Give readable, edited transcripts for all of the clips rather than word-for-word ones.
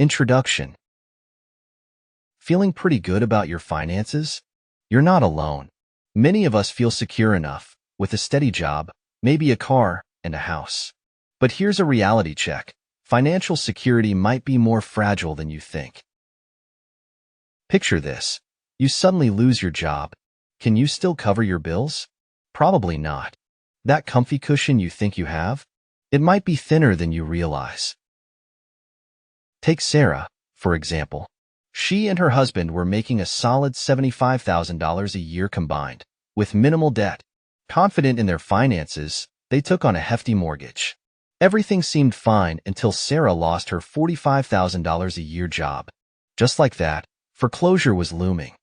Introduction. Feeling pretty good about your finances? You're not alone. Many of us feel secure enough, with a steady job, maybe a car, and a house. But here's a reality check. Financial security might be more fragile than you think. Picture this. You suddenly lose your job. Can you still cover your bills? Probably not. That comfy cushion you think you have? It might be thinner than you realize. Take Sarah, for example. She and her husband were making a solid $75,000 a year combined, with minimal debt. Confident in their finances, they took on a hefty mortgage. Everything seemed fine until Sarah lost her $45,000 a year job. Just like that, foreclosure was looming.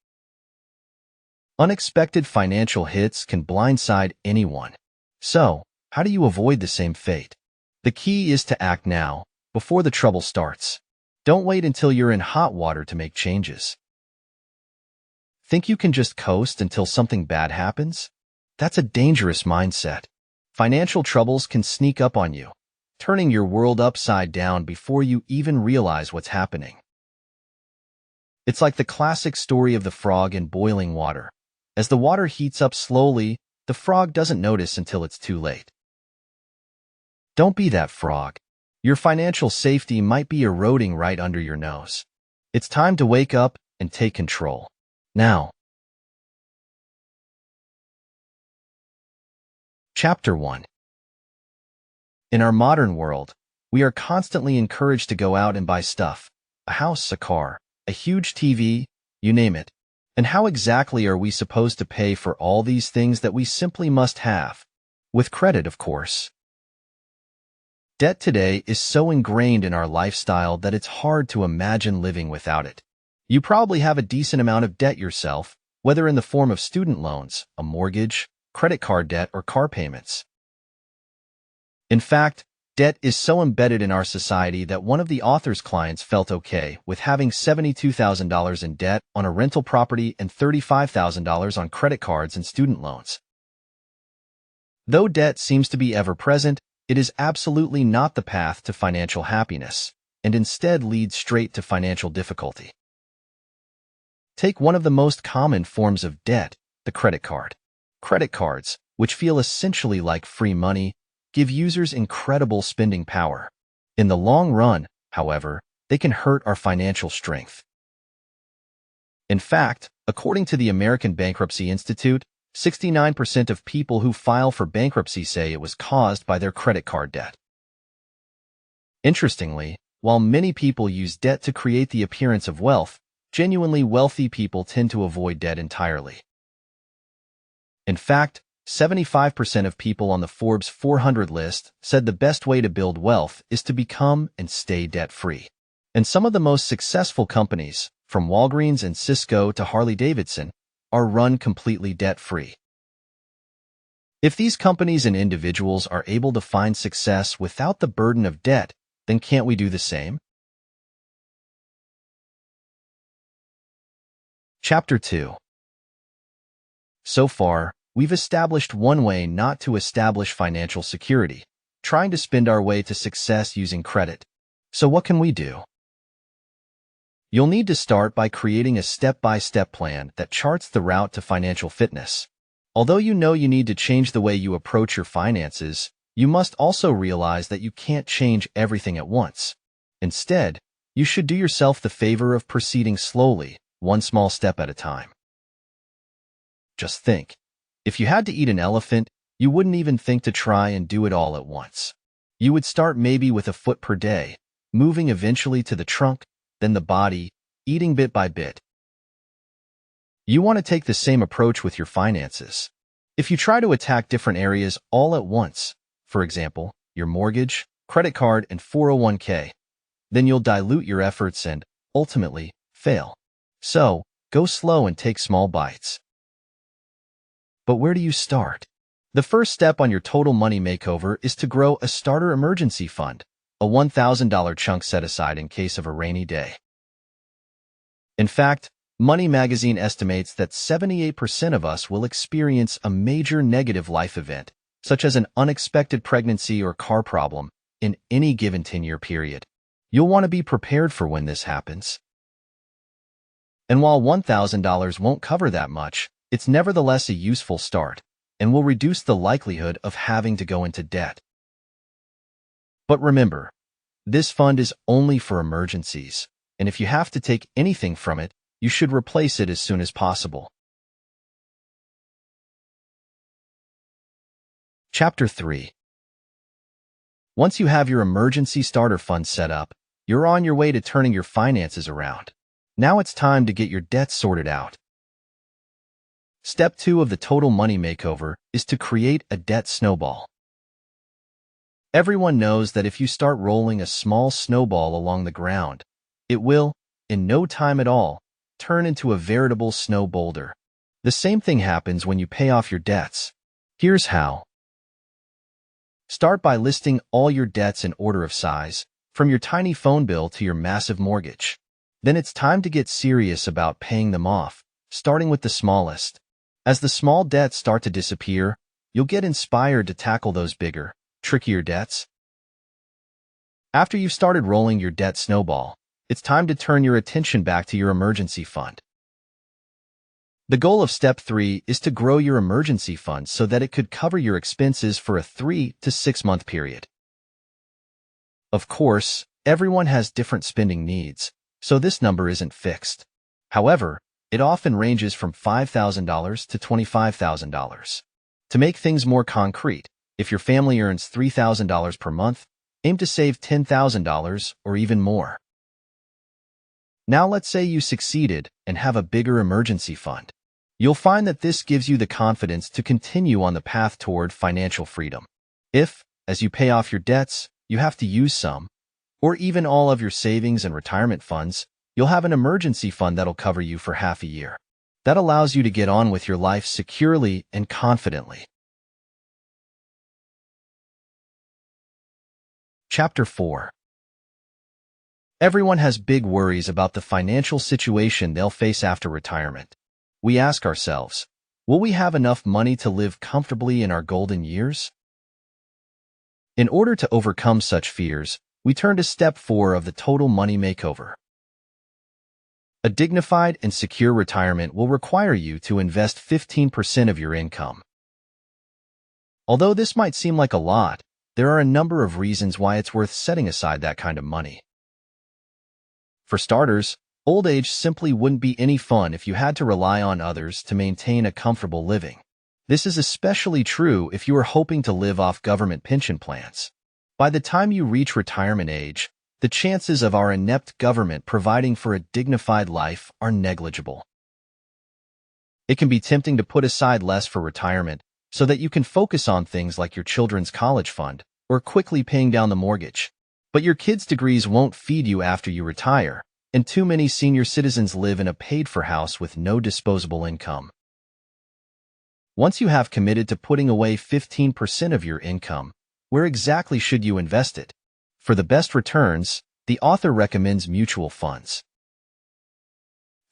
Unexpected financial hits can blindside anyone. So, how do you avoid the same fate? The key is to act now, before the trouble starts. Don't wait until you're in hot water to make changes. Think you can just coast until something bad happens? That's a dangerous mindset. Financial troubles can sneak up on you, turning your world upside down before you even realize what's happening. It's like the classic story of the frog in boiling water. As the water heats up slowly, the frog doesn't notice until it's too late. Don't be that frog. Your financial safety might be eroding right under your nose. It's time to wake up and take control. Now. Chapter 1. In our modern world, we are constantly encouraged to go out and buy stuff. A house, a car, a huge TV, you name it. And how exactly are we supposed to pay for all these things that we simply must have? With credit, of course. Debt today is so ingrained in our lifestyle that it's hard to imagine living without it. You probably have a decent amount of debt yourself, whether in the form of student loans, a mortgage, credit card debt, or car payments. In fact, debt is so embedded in our society that one of the author's clients felt okay with having $72,000 in debt on a rental property and $35,000 on credit cards and student loans. Though debt seems to be ever-present, it is absolutely not the path to financial happiness, and instead leads straight to financial difficulty. Take one of the most common forms of debt, the credit card. Credit cards, which feel essentially like free money, give users incredible spending power. In the long run, however, they can hurt our financial strength. In fact, according to the American Bankruptcy Institute, 69% of people who file for bankruptcy say it was caused by their credit card debt. Interestingly, while many people use debt to create the appearance of wealth, genuinely wealthy people tend to avoid debt entirely. In fact, 75% of people on the Forbes 400 list said the best way to build wealth is to become and stay debt-free. And some of the most successful companies, from Walgreens and Cisco to Harley-Davidson, are run completely debt-free. If these companies and individuals are able to find success without the burden of debt, then can't we do the same? Chapter 2. So far, we've established one way not to establish financial security, trying to spend our way to success using credit. So what can we do? You'll need to start by creating a step-by-step plan that charts the route to financial fitness. Although you know you need to change the way you approach your finances, you must also realize that you can't change everything at once. Instead, you should do yourself the favor of proceeding slowly, one small step at a time. Just think. If you had to eat an elephant, you wouldn't even think to try and do it all at once. You would start maybe with a foot per day, moving eventually to the trunk, then the body, eating bit by bit. You want to take the same approach with your finances. If you try to attack different areas all at once, for example, your mortgage, credit card, and 401k, then you'll dilute your efforts and, ultimately, fail. So, go slow and take small bites. But where do you start? The first step on your total money makeover is to grow a starter emergency fund, a $1,000 chunk set aside in case of a rainy day. In fact, Money Magazine estimates that 78% of us will experience a major negative life event, such as an unexpected pregnancy or car problem, in any given 10-year period. You'll want to be prepared for when this happens. And while $1,000 won't cover that much, it's nevertheless a useful start and will reduce the likelihood of having to go into debt. But remember, this fund is only for emergencies, and if you have to take anything from it, you should replace it as soon as possible. Chapter 3. Once you have your emergency starter fund set up, you're on your way to turning your finances around. Now it's time to get your debts sorted out. Step 2 of the Total Money Makeover is to create a debt snowball. Everyone knows that if you start rolling a small snowball along the ground, it will, in no time at all, turn into a veritable snow boulder. The same thing happens when you pay off your debts. Here's how. Start by listing all your debts in order of size, from your tiny phone bill to your massive mortgage. Then it's time to get serious about paying them off, starting with the smallest. As the small debts start to disappear, you'll get inspired to tackle those bigger, trickier debts. After you've started rolling your debt snowball, it's time to turn your attention back to your emergency fund. The goal of Step 3 is to grow your emergency fund so that it could cover your expenses for a 3 to 6 month period. Of course, everyone has different spending needs, so this number isn't fixed. However, it often ranges from $5,000 to $25,000. To make things more concrete, if your family earns $3,000 per month, aim to save $10,000 or even more. Now let's say you succeeded and have a bigger emergency fund. You'll find that this gives you the confidence to continue on the path toward financial freedom. If, as you pay off your debts, you have to use some, or even all of your savings and retirement funds, you'll have an emergency fund that'll cover you for half a year. That allows you to get on with your life securely and confidently. Chapter 4. Everyone has big worries about the financial situation they'll face after retirement. We ask ourselves, will we have enough money to live comfortably in our golden years? In order to overcome such fears, we turn to Step 4 of the Total Money Makeover. A dignified and secure retirement will require you to invest 15% of your income. Although this might seem like a lot, there are a number of reasons why it's worth setting aside that kind of money. For starters, old age simply wouldn't be any fun if you had to rely on others to maintain a comfortable living. This is especially true if you are hoping to live off government pension plans. By the time you reach retirement age, the chances of our inept government providing for a dignified life are negligible. It can be tempting to put aside less for retirement so that you can focus on things like your children's college fund or quickly paying down the mortgage. But your kids' degrees won't feed you after you retire, and too many senior citizens live in a paid-for house with no disposable income. Once you have committed to putting away 15% of your income, where exactly should you invest it? For the best returns, the author recommends mutual funds.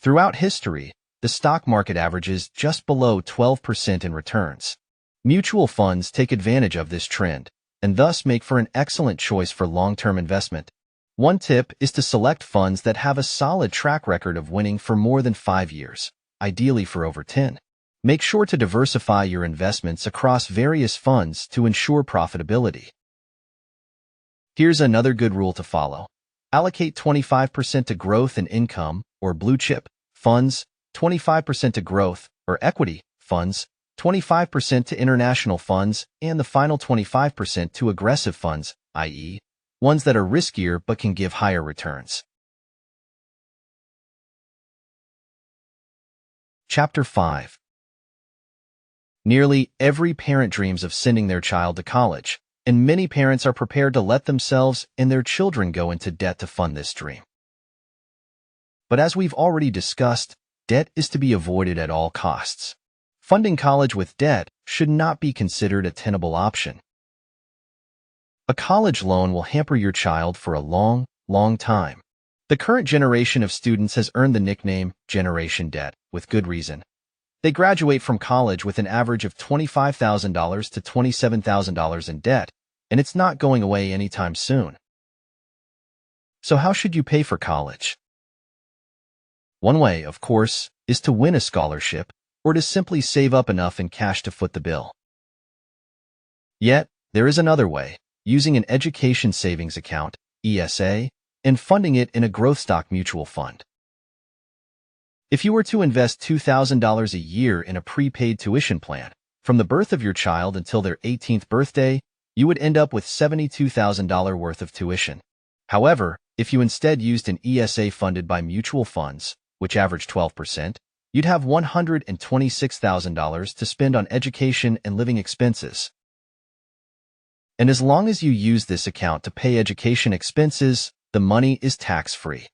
Throughout history, the stock market averages just below 12% in returns. Mutual funds take advantage of this trend, and thus make for an excellent choice for long-term investment. One tip is to select funds that have a solid track record of winning for more than 5 years, ideally for over 10. Make sure to diversify your investments across various funds to ensure profitability. Here's another good rule to follow. Allocate 25% to growth and income, or blue chip, funds, 25% to growth, or equity, funds, 25% to international funds, and the final 25% to aggressive funds, i.e., ones that are riskier but can give higher returns. Chapter 5. Nearly every parent dreams of sending their child to college, and many parents are prepared to let themselves and their children go into debt to fund this dream. But as we've already discussed, debt is to be avoided at all costs. Funding college with debt should not be considered a tenable option. A college loan will hamper your child for a long, long time. The current generation of students has earned the nickname Generation Debt, with good reason. They graduate from college with an average of $25,000 to $27,000 in debt, and it's not going away anytime soon. So how should you pay for college? One way, of course, is to win a scholarship or to simply save up enough in cash to foot the bill. Yet, there is another way, using an education savings account, ESA, and funding it in a growth stock mutual fund. If you were to invest $2,000 a year in a prepaid tuition plan, from the birth of your child until their 18th birthday, you would end up with $72,000 worth of tuition. However, if you instead used an ESA funded by mutual funds, which average 12%, you'd have $126,000 to spend on education and living expenses. And as long as you use this account to pay education expenses, the money is tax-free.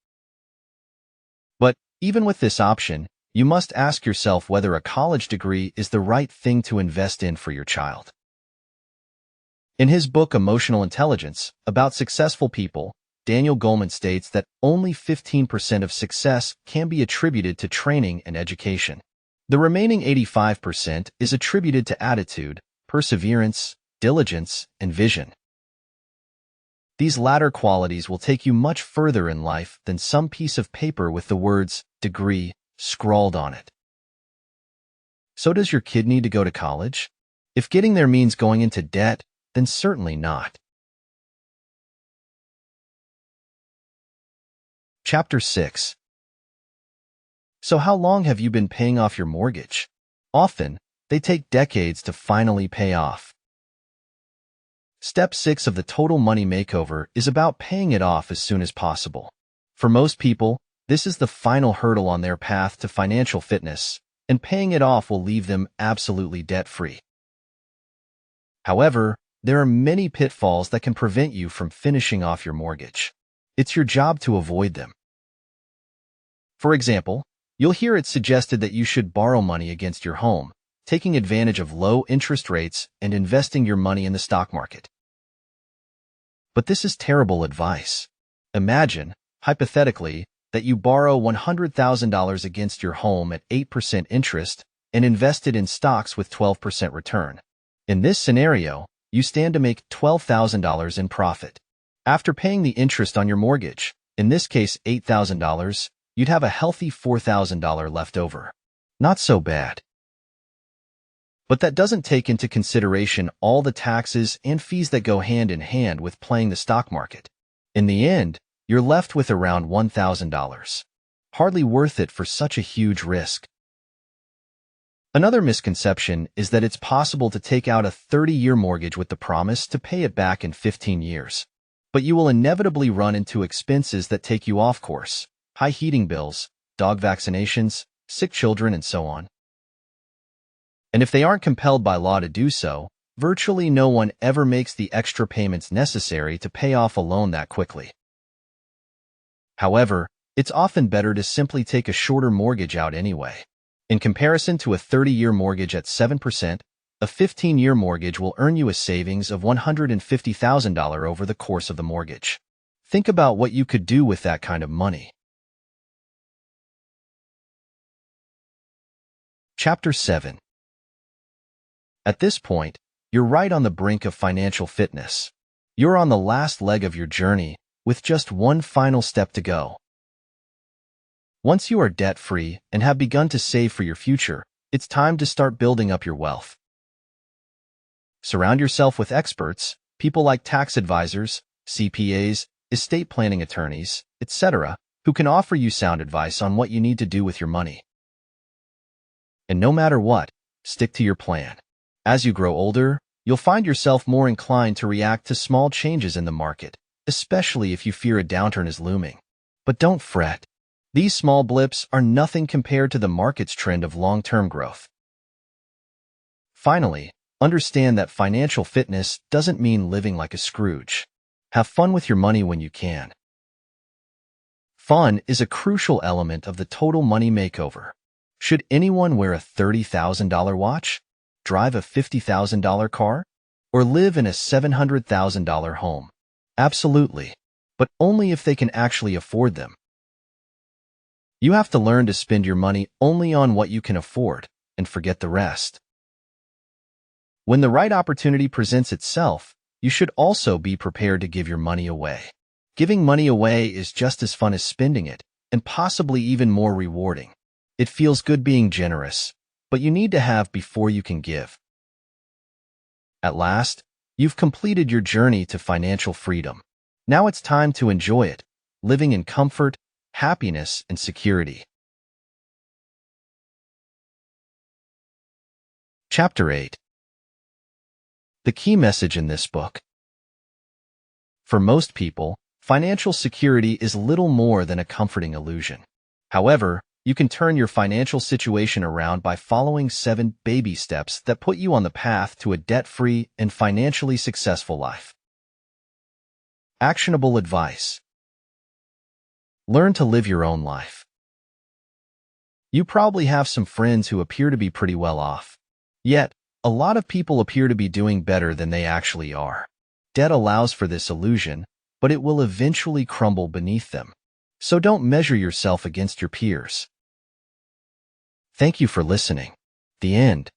But even with this option, you must ask yourself whether a college degree is the right thing to invest in for your child. In his book Emotional Intelligence, about successful people, Daniel Goleman states that only 15% of success can be attributed to training and education. The remaining 85% is attributed to attitude, perseverance, diligence, and vision. These latter qualities will take you much further in life than some piece of paper with the words degree scrawled on it. So does your kid need to go to college? If getting there means going into debt, then certainly not. Chapter 6. So how long have you been paying off your mortgage? Often, they take decades to finally pay off. Step 6 of the Total Money Makeover is about paying it off as soon as possible. For most people, this is the final hurdle on their path to financial fitness, and paying it off will leave them absolutely debt-free. However, there are many pitfalls that can prevent you from finishing off your mortgage. It's your job to avoid them. For example, you'll hear it suggested that you should borrow money against your home, taking advantage of low interest rates and investing your money in the stock market. But this is terrible advice. Imagine, hypothetically, that you borrow $100,000 against your home at 8% interest and invest it in stocks with 12% return. In this scenario, you stand to make $12,000 in profit. After paying the interest on your mortgage, in this case $8,000, you'd have a healthy $4,000 left over. Not so bad. But that doesn't take into consideration all the taxes and fees that go hand in hand with playing the stock market. In the end, you're left with around $1,000. Hardly worth it for such a huge risk. Another misconception is that it's possible to take out a 30-year mortgage with the promise to pay it back in 15 years. But you will inevitably run into expenses that take you off course: high heating bills, dog vaccinations, sick children, and so on. And if they aren't compelled by law to do so, virtually no one ever makes the extra payments necessary to pay off a loan that quickly. However, it's often better to simply take a shorter mortgage out anyway. In comparison to a 30-year mortgage at 7%, a 15-year mortgage will earn you a savings of $150,000 over the course of the mortgage. Think about what you could do with that kind of money. Chapter 7. At this point, you're right on the brink of financial fitness. You're on the last leg of your journey, with just one final step to go. Once you are debt-free and have begun to save for your future, it's time to start building up your wealth. Surround yourself with experts, people like tax advisors, CPAs, estate planning attorneys, etc., who can offer you sound advice on what you need to do with your money. And no matter what, stick to your plan. As you grow older, you'll find yourself more inclined to react to small changes in the market, especially if you fear a downturn is looming. But don't fret. These small blips are nothing compared to the market's trend of long-term growth. Finally, understand that financial fitness doesn't mean living like a Scrooge. Have fun with your money when you can. Fun is a crucial element of the Total Money Makeover. Should anyone wear a $30,000 watch, drive a $50,000 car, or live in a $700,000 home? Absolutely, but only if they can actually afford them. You have to learn to spend your money only on what you can afford and forget the rest. When the right opportunity presents itself, you should also be prepared to give your money away. Giving money away is just as fun as spending it, and possibly even more rewarding. It feels good being generous, but you need to have before you can give. At last, you've completed your journey to financial freedom. Now it's time to enjoy it, living in comfort, happiness, and security. Chapter 8. The key message in this book. For most people, financial security is little more than a comforting illusion. However, you can turn your financial situation around by following 7 baby steps that put you on the path to a debt-free and financially successful life. Actionable advice. Learn to live your own life. You probably have some friends who appear to be pretty well off. Yet, a lot of people appear to be doing better than they actually are. Debt allows for this illusion, but it will eventually crumble beneath them. So don't measure yourself against your peers. Thank you for listening. The end.